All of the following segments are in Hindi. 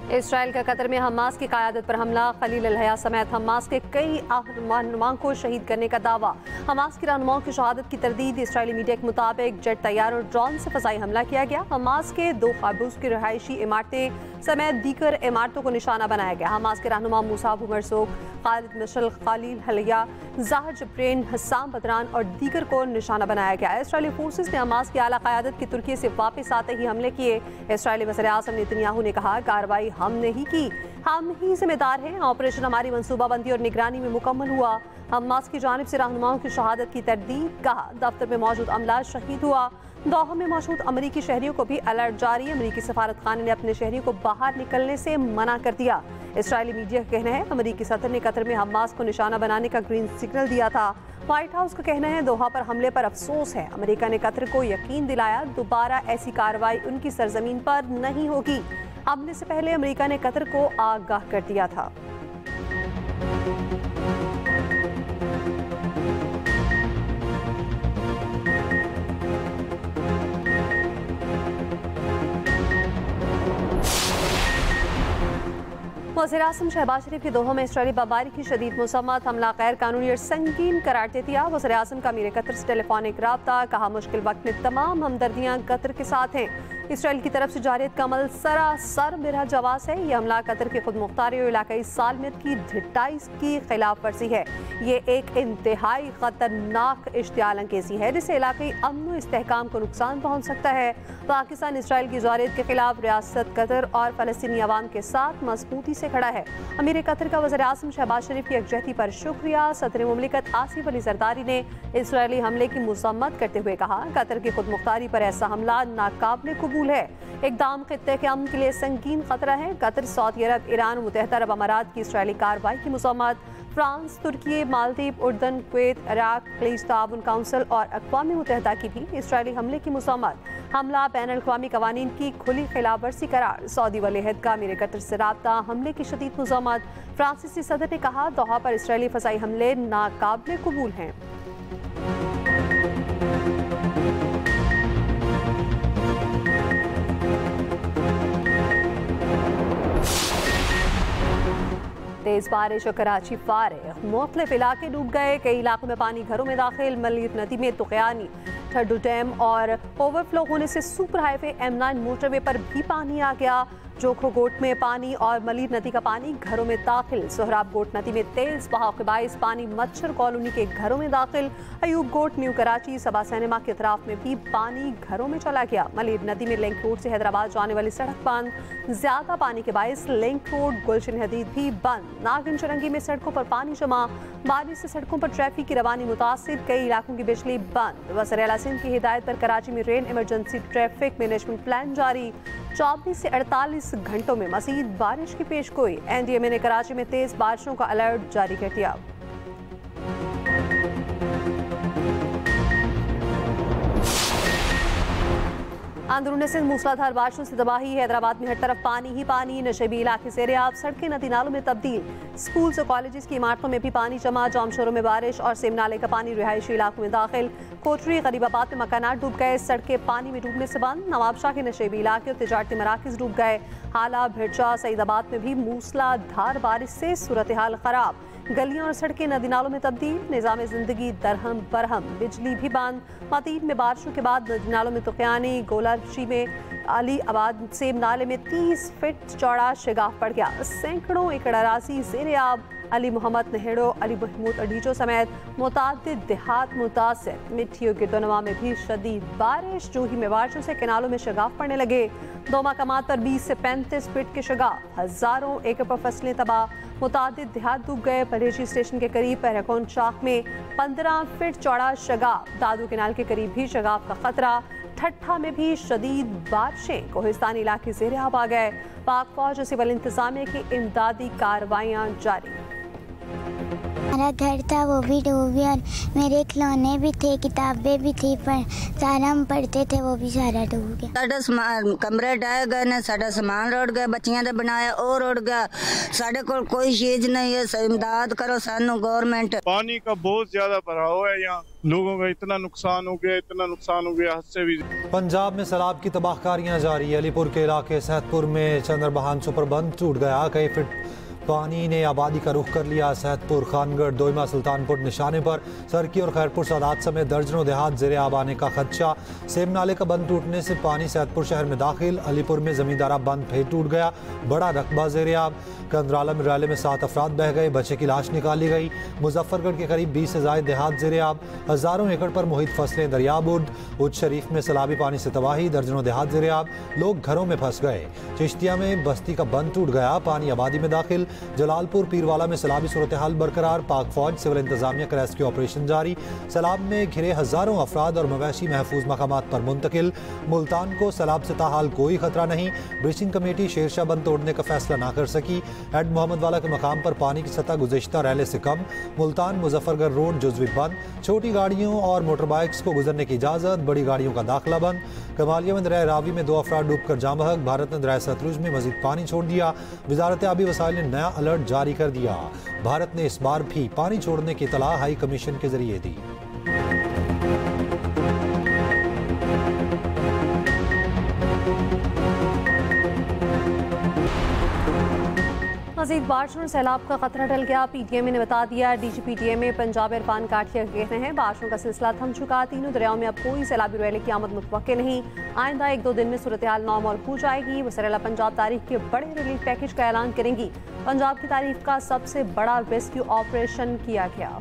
इसराइल का कतर में हमास की क़यादत पर हमला, खलील अल-हया समेत हमास के कई रहनुमाओं को शहीद करने का दावा। हमास के रहनुमाओं की शहादत की तरदीद। इसराइली मीडिया के मुताबिक जेट, तैयार और ड्रोन से फ़ज़ाई हमला किया गया। हमास के 2 क़ाबूस की रिहायशी इमारतें समेत दीगर इमारतों को निशाना बनाया गया। हमास के रहनुमा मूसा अबू मरसूक, खालिद मशअल, खलील अल-हया, ज़ाहिर जब्रेन, हस्साम बदरान और दीगर को निशाना बनाया गया। इसराइली फोर्सेस ने हमास की आला क़यादत की तुर्की से वापस आते ही हमले किए। इसराइली वज़ीर-ए-आज़म नेतन्याहू ने कहा, कार्रवाई हमने ही की, हम ही जिम्मेदार हैं। ऑपरेशन हमारी मनसूबाबंदी और निगरानी में मुकम्मल हुआ। हमास की जानिब से रहनुमाओं की शहादत की तरदीद। कहा, दफ्तर में मौजूद अमला शहीद हुआ। दोहा में मौजूद अमरीकी शहरियों को भी अलर्ट जारी। अमरीकी सफारत खाने ने अपने शहरियों को बाहर निकलने से मना कर दिया। इसराइली मीडिया का कहना है, अमरीकी सदर ने कतर में हमास को निशाना बनाने का ग्रीन सिग्नल दिया था। व्हाइट हाउस का कहना है, दोहा पर हमले पर अफसोस है। अमेरिका ने कतर को यकीन दिलाया, दोबारा ऐसी कार्रवाई उनकी सरजमीन पर नहीं होगी। हमले से पहले अमेरिका ने कतर को आगाह कर दिया था। वज़ीर-ए-आज़म शहबाज शरीफ की दोहा में इसराइली बमबारी की शदीद मसम्मत। हमला गैर कानूनी और संगीन करार दे दिया। वज़ीर-ए-आज़म का अमीर कतर से टेलीफोनिक राब्ता। कहा, मुश्किल वक्त में तमाम हमदर्दियाँ कतर के साथ हैं। इसराइल की तरफ से जारियत का अमल सरासर बिला जवाज़ है। ये हमला कतर की खुद मुख्तारी और इलाकाई सालमियत की ढिटाई की खिलाफ वर्जी है। ये एक इंतहाई खतरनाक इश्तियाल अंगेज़ी है, जिससे इलाकाई अमन व इस्तेहकाम को नुकसान पहुँच सकता है। पाकिस्तान इसराइल की जारियत के खिलाफ रियासत कतर और फ़लस्तीनी अवाम के साथ मजबूती से खड़ा है। अमीर कतर का वज़ीर-ए-आज़म शहबाज शरीफ की यकजहती पर शुक्रिया। सदर मुमलिकत आसिफ अली ज़रदारी ने इसराइली हमले की मज़म्मत करते हुए कहा, कतर की खुद मुख्तारी पर ऐसा हमला नाकाबिले कबूल है। इक़दाम खित्ते के अमन के लिए संगीन खतरा है। कतर, सऊदी अरब, ईरान, मुत्तहिदा अरब अमारात की इसराइली कार्रवाई की मज़म्मत। फ्रांस, तुर्की, मालदीव, उर्दन, कुवैत, इराक, खलीज ताउन काउंसिल और अक़वाम मुत्तहिदा की भी इसराइली हमले की मज़म्मत। हमला बैनुल-अक़वामी क़वानीन की खुली खिलाफ वर्जी करार। सऊदी वली अहद का अमीर कतर से राब्ता। हमले की शदीद मज़म्मत। फ्रांसीसी सदर ने कहा, दोहा पर इसराइली फ़ज़ाई हमले नाकाबिले कबूल हैं। तेज बारिश और कराची फारिग, मुख्तलिफ इलाके डूब गए। कई इलाकों में पानी घरों में दाखिल। मलीर नदी में तुग़यानी, ठड्डू डैम और ओवरफ्लो होने से सुपर हाईवे M9 मोटरवे पर भी पानी आ गया। जोखो गोट में पानी और मलीर नदी का पानी घरों में दाखिल। सोहराब गोट नदी में तेज बहाव के बाइस पानी मच्छर कॉलोनी के घरों में दाखिल। अयूब गोट, न्यू कराची, सबा सिनेमा के अतराफ में भी पानी घरों में चला गया। मलीर नदी में लिंक रोड से हैदराबाद जाने वाली सड़क बंद। ज्यादा पानी के बाइस लिंक रोड, गुलशन हदीद भी बंद। नागिन चुरंगी में सड़कों पर पानी जमा। बारिश से सड़कों पर ट्रैफिक की रवानी मुतासिर। कई इलाकों की बिजली बंद। वज़ीर-ए-आला सिंध की हिदायत पर कराची में rain emergency traffic management plan जारी। 24 से 48 घंटों में मज़ीद बारिश की पेशगोई। NDMA ने कराची में तेज बारिशों का अलर्ट जारी कर दिया। अंदरूनी सिंध मूसलाधार बारिशों से तबाही। हैदराबाद में हर तरफ पानी ही पानी। नशेबी इलाके ज़ेर-ए-आब, सड़कें नदी नालों में तब्दील। स्कूल्स और कॉलेजेस की इमारतों में भी पानी जमा। जाम शोरों में बारिश और सेम नाले का पानी रिहायशी इलाकों में दाखिल। कोटरी, गरीबाबाद में मकानात डूब गए। सड़कें पानी में डूबने से बंद। नवाबशाह के नशेबी इलाके और तिजारती मराकज़ डूब गए। हाला, भिरचा, सईदाबाद में भी मूसलाधार बारिश से सूरत हाल खराब। गलियां और सड़कें नदी नालों में तब्दील। निज़ाम ज़िंदगी दरहम बरहम। बिजली भी बंद। मतीन में बारिशों के बाद नदी नालों में तुग़यानी। गोलाची में अली आबाद सेम नाले में 30 फीट चौड़ा शिगाफ पड़ गया। सैकड़ों एकड़ अराज़ी ज़ेर-ए-आब। अली मोहम्मद नहेड़ो, अली महमूद अडीचो समेत मुतादिद देहात मुतासिर। मिट्टियों के दोनवा में भी शदीद बारिश। जूही में बारिशों से किनालों में शिगाफ पड़ने लगे। 2 मकामात पर 20 से 35 फीट के शिगाफ। हज़ारों एकड़ पर फसलें तबाह। मुतादिद देहात डूब गए। परहेजी स्टेशन के करीब पहरकौन शाख में 15 फीट चौड़ा शिगाफ। दादू केनाल के करीब भी शिगाफ का खतरा। ठट्ठा में भी शदीद बारिशें। कोहिस्तानी इलाके ज़ेर-ए-आब आ गए। पाक फौज और सिविल इंतजामिया की इमदादी कार्रवाइयाँ जारी। हमारा घर था वो भी डूब गया और मेरे खिलौने भी थे, किताबें भी थी, पर सारा हम पढ़ते थे वो भी सारा डूब गया। साडा कमरे ढह गए ने, साडा सामान रुड़ गया, बच्चियां ने बनाया और रुड़ गया। साडे कोल कोई चीज नहीं है, इमदाद करो सानू गवर्नमेंट। पानी का बहुत ज्यादा भराव है, यहाँ लोगों का इतना नुकसान हो गया, इतना नुकसान हो गया, हद से भी। पंजाब में सैलाब की तबाहकारियां जारी। अलीपुर के इलाके सैदपुर में चंद्रबहान सुपर बंद टूट गया। कई फीट पानी ने आबादी का रुख कर लिया। सैदपुर, खानगढ़, दोईमा, सुल्तानपुर निशाने पर सरकी और खैरपुर सादात समेत दर्जनों देहात ज़ेरे आब आने का खदशा। सेम नाले का बंद टूटने से पानी सैदपुर शहर में दाखिल। अलीपुर में जमींदारा बंद फिर टूट गया, बड़ा रकबा ज़ेरे आब। कंदराला मिराले में 7 अफराद बह गए, बच्चे की लाश निकाली गई। मुजफ्फरगढ़ के करीब 20 से ज़ायद देहात ज़ेरे आब। हज़ारों एकड़ पर मुहित फसलें दरियाबुर्द। उच्च शरीफ में सैलाबी पानी से तबाही, दर्जनों देहात ज़ेरे आब, लोग घरों में फंस गए। चिश्तिया में बस्ती का बंद टूट गया, पानी आबादी में दाखिल। जलालपुर पीरवाला में सैलाबी सूरत हाल बरकरार। पाक फौज, सिविल इंतजामिया का रेस्क्यू ऑपरेशन जारी। सैलाब में घिरे हज़ारों अफराद और मवेशी महफूज मकामात पर मुंतकिल। मुल्तान को सैलाब से ताहाल कोई खतरा नहीं। ब्रीचिंग कमेटी शेरशाह बंद तोड़ने का फैसला ना कर सकी। एड मोहम्मद वाला के मकाम पर पानी की सतह गुज़िश्ता रैले से कम। मुल्तान मुजफ्फरगढ़ रोड जुज़वी बंद। छोटी गाड़ियों और मोटर बाइक्स को गुजरने की इजाज़त, बड़ी गाड़ियों का दाखिला बंद। कमालिया में दरिया रावी में 2 अफराद डूबकर जाँ बहक। भारत ने दरिया सतलुज में मजीद पानी छोड़ दिया। वजारत आबी वसाइल ने नया अलर्ट जारी कर दिया। भारत ने इस बार भी पानी छोड़ने की इतला हाई कमीशन के जरिए दी। मज़ीद बारिश और सैलाब का खतरा टल गया। PTM ने बता दिया। DGPTM पंजाब इरफान काठिया कहते हैं बारिशों का सिलसिला थम चुका। तीनों दरियाओं में अब कोई सैलाबी रैली की आमद मुतवक्के नहीं। आइंदा 1-2 दिन में सूरत हाल नॉर्मल हो जाएगी। वज़ीर पंजाब तारीख के बड़े रिलीफ पैकेज का ऐलान करेंगी। पंजाब की तारीख का सबसे बड़ा रेस्क्यू ऑपरेशन किया गया।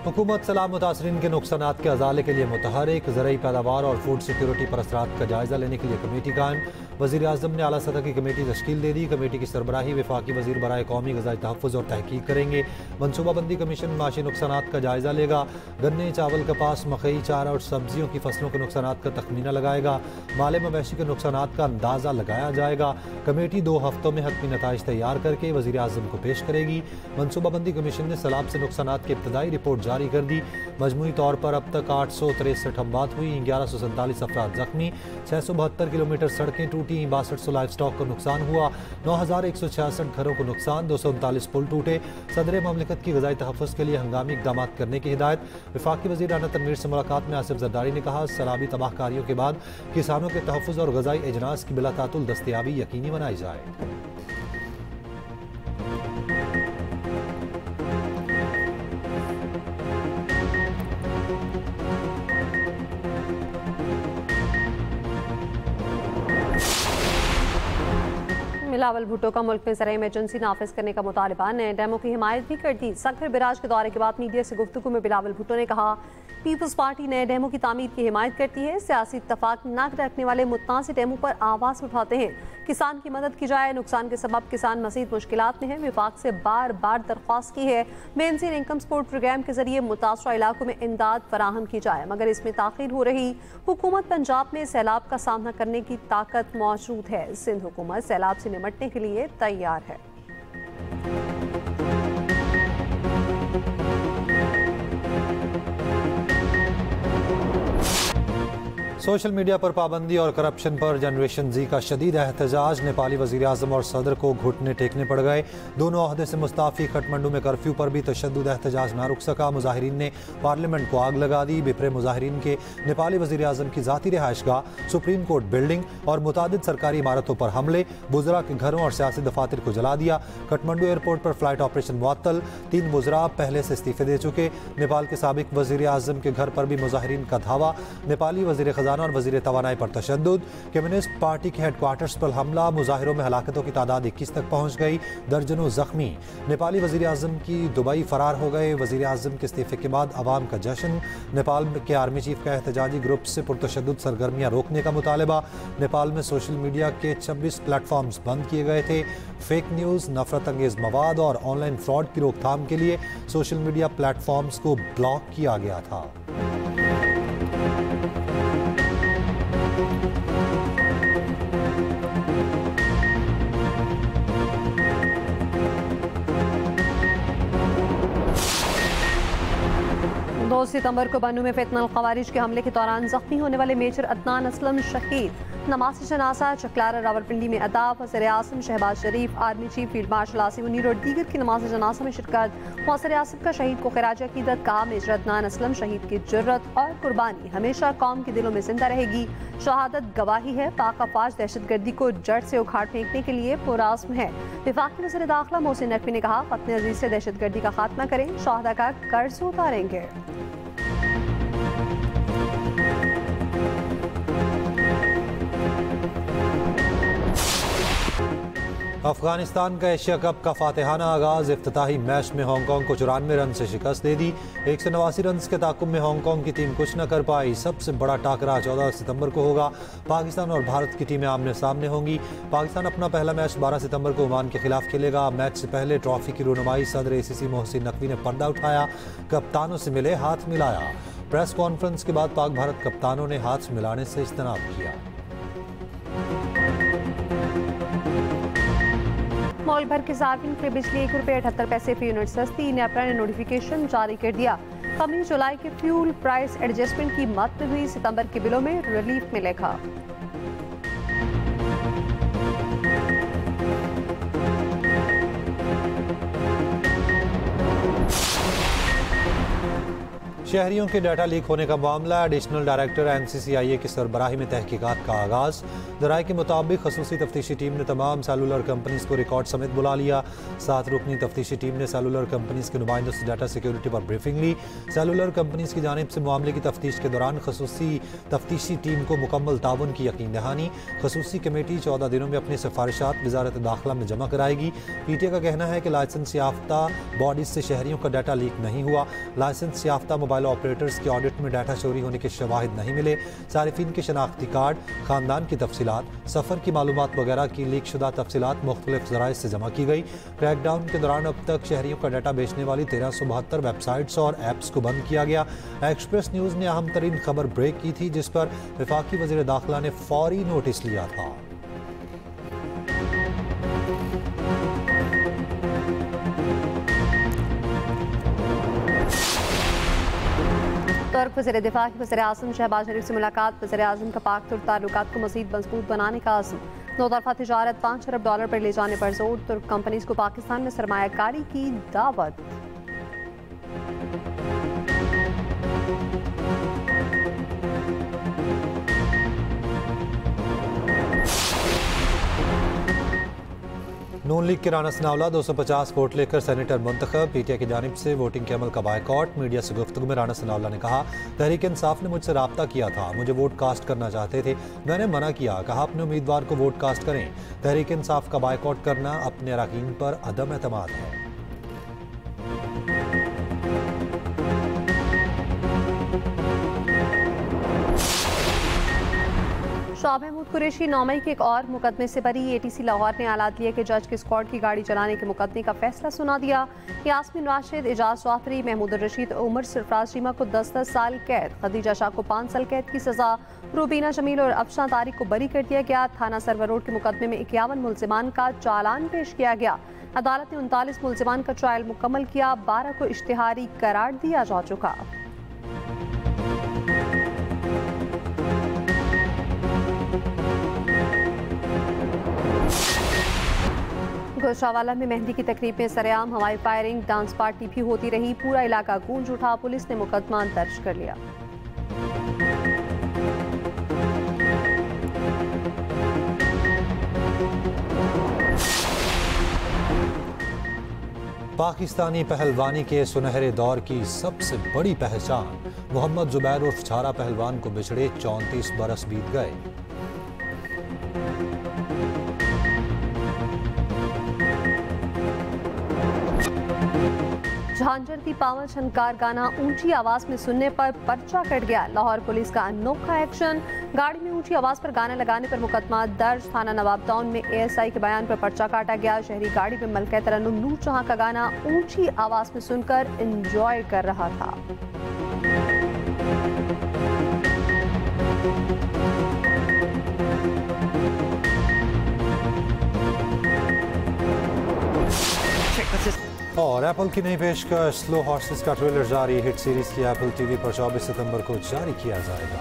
हुकूमत सैलाब मुतासरीन के नुकसानात के अजाले के लिए मुतहरिक। ज़रई पैदावार और फूड सिक्योरिटी पर असरात का जायज़ा लेने के लिए कमेटी कायम। वज़ीर आज़म ने आला सतह की कमेटी तश्कील दे दी। कमेटी की सरबराही वफाकी वज़ीर बराए कौमी ग़िज़ाई तहफ़्फ़ुज़ और तहकीक करेंगे। मनसूबाबंदी कमीशन माशी नुकसानात का जायज़ा लेगा। गन्ने, चावल, कपास, मकई, चारा और सब्जियों की फसलों के नुकसानात का तखमीना लगाएगा। माले मवेशी के नुकसानात का अंदाज़ा लगाया जाएगा। कमेटी 2 हफ्तों में हतमी नताइज तैयार करके वज़ीर आज़म को पेश करेगी। मनसूबाबंदी कमीशन ने सैलाब से नुकसानात की इब्तदाई रिपोर्ट जारी कर दी। मजमूई तौर पर अब तक 863 हमवात हुई, 1147 अफराद जख्मी, 672 किलोमीटर सड़कें टूटी, 6200 लाइफ स्टॉक को नुकसान हुआ, 9166 घरों को नुकसान, 239 पुल टूटे। सदर ममलिकत की ग़िज़ाई तहफ़्फ़ुज़ के लिए हंगामी इक़दाम करने की हिदायत। वफाकी वज़ीर राना तनवीर से मुलाकात में आसिफ जरदारी ने कहा सैलाबी तबाहकारियों के बाद किसानों के तहफ़्फ़ुज़ और ग़िज़ाई अजनास की बिलातातुल दस्तयाबी यकीनी बनाई जाए। बिलावल भुट्टो का मुल्क में ज़राई इमरजेंसी नाफिज करने का मुतालबा। नए डैमों की हिमायत भी कर दी। सखर बिराज के दौरे के बाद मीडिया से गुफ्तगू में बिलावल भुट्टो ने कहा पीपल्स पार्टी नए डैमों की तामीर की हिमायत करती है। सियासी इत्तफाक न रखने वाले मुतनाज़िर डैमों पर आवाज़ उठाते हैं। किसान की मदद की जाए। नुकसान के सबब किसान मज़ीद मुश्किलात में है। विफाक से बार बार दरख्वास्त की है बेनज़ीर इनकम सपोर्ट प्रोग्राम के जरिए मुतासरा इलाकों में इमदाद फराहम की जाए, मगर इसमें ताख़ीर हो रही। हुकूमत पंजाब में सैलाब का सामना करने की ताकत मौजूद है। सिंध हुकूमत सैलाब से निमटने के लिए तैयार है। सोशल मीडिया पर पाबंदी और करप्शन पर जनरेशन जी का शदीद एहतजाज। नेपाली वज़ीर आज़म और सदर को घुटने टेकने पड़ गए। दोनों ओहदे से मुस्ताफ़ी। काठमांडू में कर्फ्यू पर भी तशद्दुद एहतजाज ना रुक सका। मुजाहिरीन ने पार्लियामेंट को आग लगा दी। बिफरे मुजाहिरीन के नेपाली वज़ीर आज़म की ज़ाती रिहाइशगाह, सुप्रीम कोर्ट बिल्डिंग और मुतादिद सरकारी इमारतों पर हमले। वुज़रा के घरों और सियासी दफातर को जला दिया। काठमांडू एयरपोर्ट पर फ्लाइट ऑपरेशन मुअत्तल। 3 वुज़रा पहले से इस्तीफ़े दे चुके। नेपाल के साबिक वज़ीर आज़म के घर पर भी मुजाहिरीन का धावा। नेपाली वज़ीर ख़जाना और वज़ीर तवानाई पर तशद्दुद। कम्युनिस्ट पार्टी के हेडक्वार्टर्स पर हमला। मुजाहिरों में हलाकतों की तादाद 21 तक पहुँच गई। दर्जनों जख्मी। नेपाली वज़ीर आज़म की दुबई फरार हो गए। वज़ीर आज़म के इस्तीफ़े के बाद अवाम का जश्न। नेपाल के आर्मी चीफ का एहतजाजी ग्रुप से पुरतशद्दुद सरगर्मियाँ रोकने का मुतालबा। नेपाल में सोशल मीडिया के 26 प्लेटफॉर्म्स बंद किए गए थे। फेक न्यूज़, नफरत अंगेज़ मवाद और ऑनलाइन फ्रॉड की रोकथाम के लिए सोशल मीडिया प्लेटफॉर्म्स को ब्लॉक किया गया था। रोज सितंबर को बन्नू में फितनल ख़वारिज के हमले के दौरान जख्मी होने वाले मेजर अदनान असलम शहीद। नमाज़ जनाजा चकलारा रावलपिंडी में अदा। वज़ीर आज़म Shehbaz Sharif, army chief field marshal Asim Munir और दीगर की नमाज जनाजा में शिरकत। वज़ीर आज़म का शहीद को खिराज अकीदत। कहा, मेजर अदनान असलम शहीद की जुर्रत और कुर्बानी हमेशा कौम के दिलों में जिंदा रहेगी। शहादत गवाही है, पाक अफवाज दहशतगर्दी को जड़ से उखाड़ फेंकने के लिए पुरआज़्म है। वफाकी वज़ीर दाखिला मोहसिन नकवी ने कहा, ख़त्म अज़ीज़ से दहशतगर्दी का खात्मा करें, शहादा का कर्ज उतारेंगे। अफगानिस्तान का एशिया कप का फातिहाना आगाज। इफ्तिताही मैच में हांगकांग को 94 रन से शिकस्त दे दी। 189 रन के ताकुब में हांगकांग की टीम कुछ न कर पाई। सबसे बड़ा टाकरा 14 सितंबर को होगा। पाकिस्तान और भारत की टीमें आमने सामने होंगी। पाकिस्तान अपना पहला मैच 12 सितंबर को ओमान के खिलाफ खेलेगा। मैच से पहले ट्रॉफी की रुनुमाई सदर ACC मोहसिन नकवी ने पर्दा उठाया, कप्तानों से मिले, हाथ मिलाया। प्रेस कॉन्फ्रेंस के बाद पाक भारत कप्तानों ने हाथ मिलाने से इज्तनाब किया। मुल्क भर के सार्फिन के लिए बिजली ₹1.78 फी यूनिट सस्ती। नेपरा ने नोटिफिकेशन जारी कर दिया। कमी जुलाई के फ्यूल प्राइस एडजस्टमेंट की मद में हुई। सितंबर के बिलों में रिलीफ मिलेगा। शहरियों के डाटा लीक होने का मामला। एडिशनल डायरेक्टर NCCIA की सरबराही में तहकीकात का आगाज। ज़राए के मुताबिक खसूसी तफ्तीशी टीम ने तमाम सेलुलर कंपनीज को रिकॉर्ड समेत बुला लिया। 7 रुकनी तफ्तीशी टीम ने सेलुलर कंपनीज के नुमाइंदों से डाटा सिक्योरिटी पर ब्रीफिंग ली। सेलुलर कंपनीज की जानिब से मामले की तफ्तीश के दौरान खसूसी तफ्तीशी टीम को मुकम्मल ताउन की यकीन दहानी। खसूसी कमेटी 14 दिनों में अपनी सिफारिशात वजारत दाखिला में जमा कराएगी। PTA का कहना है कि लाइसेंस याफ्ता बॉडीज से शहरियों का डाटा लीक नहीं हुआ। लाइसेंस याफ्ता मोबाइल ऑपरेटर्स के ऑडिट में डाटा चोरी होने के शवाहिद नहीं मिले। सारिफिन के शनाख्ती कार्ड, खानदान की तफसीलात, सफ़र की मालूमात वगैरह की लीक शुदा तफसीलात मुख्तलिफ ज़राए से जमा की गई। क्रैकडाउन के दौरान अब तक शहरियों का डाटा बेचने वाली 1372 वेबसाइट्स और ऐप्स को बंद किया गया। एक्सप्रेस न्यूज़ ने अहम तरीन खबर ब्रेक की थी, जिस पर वफाकी वज़ीर दाखिला ने फौरी नोटिस लिया था। तुर्क वज़ीर दिफा की वज़ीर आज़म शहबाज शरीफ से मुलाकात। वज़ीर आज़म का पाक तुर्क ताल्लुकात को मज़ीद मजबूत बनाने का आज़म। 2 तरफ़ा तिजारत $5 अरब पर ले जाने पर जोर। तुर्क कंपनीज को पाकिस्तान में सरमायाकारी की दावत। नून लीग के राना सनाउल्लाह 250 वोट लेकर सेनेटर मुंतखब। PTA की जानिब से वोटिंग के अमल का बायकॉट। मीडिया से गुफ्तगू में राना सनाउल्लाह ने कहा, तहरीक इंसाफ ने मुझसे रब्ता किया था, मुझे वोट कास्ट करना चाहते थे, मैंने मना किया। कहा, अपने उम्मीदवार को वोट कास्ट करें। तहरीक इंसाफ का बायकॉट करना अपने अरकान पर अदम एतमाद है। शाह महमूद कुरैशी 9 मई के एक और मुकदमे से बरी। ATC लाहौर ने आला अदलिया के जज के स्क्वाड की गाड़ी चलाने के मुकदमे का फैसला सुना दिया। यास्मीन राशिद, एजाज चौधरी, महमूद रशीद, उमर सरफराज शीमा को 10-10 साल कैद, खदीजा शाह को 5 साल कैद की सजा, रूबीना जमील और अफशां तारिक को बरी कर दिया गया। थाना सरवर रोड के मुकदमे में 51 मुलजिमान का चालान पेश किया गया। अदालत ने 39 मुलजिमान का ट्रायल मुकम्मल किया। 12 को इश्तिहारी करार दिया जा चुका। गुजरांवाला में मेहंदी की तकरीब में सरेआम हवाई फायरिंग, डांस पार्टी भी होती रही। पूरा इलाका गूंज उठा। पुलिस ने मुकदमा दर्ज कर लिया। पाकिस्तानी पहलवानी के सुनहरे दौर की सबसे बड़ी पहचान मोहम्मद जुबैर उर्फ छारा पहलवान को बिछड़े 34 बरस बीत गए। झांझर की पावन छनकार गाना ऊंची आवाज में सुनने पर पर्चा कट गया। लाहौर पुलिस का अनोखा एक्शन। गाड़ी में ऊंची आवाज पर गाना लगाने पर मुकदमा दर्ज। थाना नवाब टाउन में ASI के बयान पर पर्चा काटा गया। शहरी गाड़ी में मलका तरन्नुम नूर जहां का गाना ऊंची आवाज में सुनकर एंजॉय कर रहा था। और एप्पल की नई पेशकश स्लो हॉर्सेस का ट्रेलर जारी। हिट सीरीज की एप्पल टीवी पर 24 सितंबर को जारी किया जाएगा।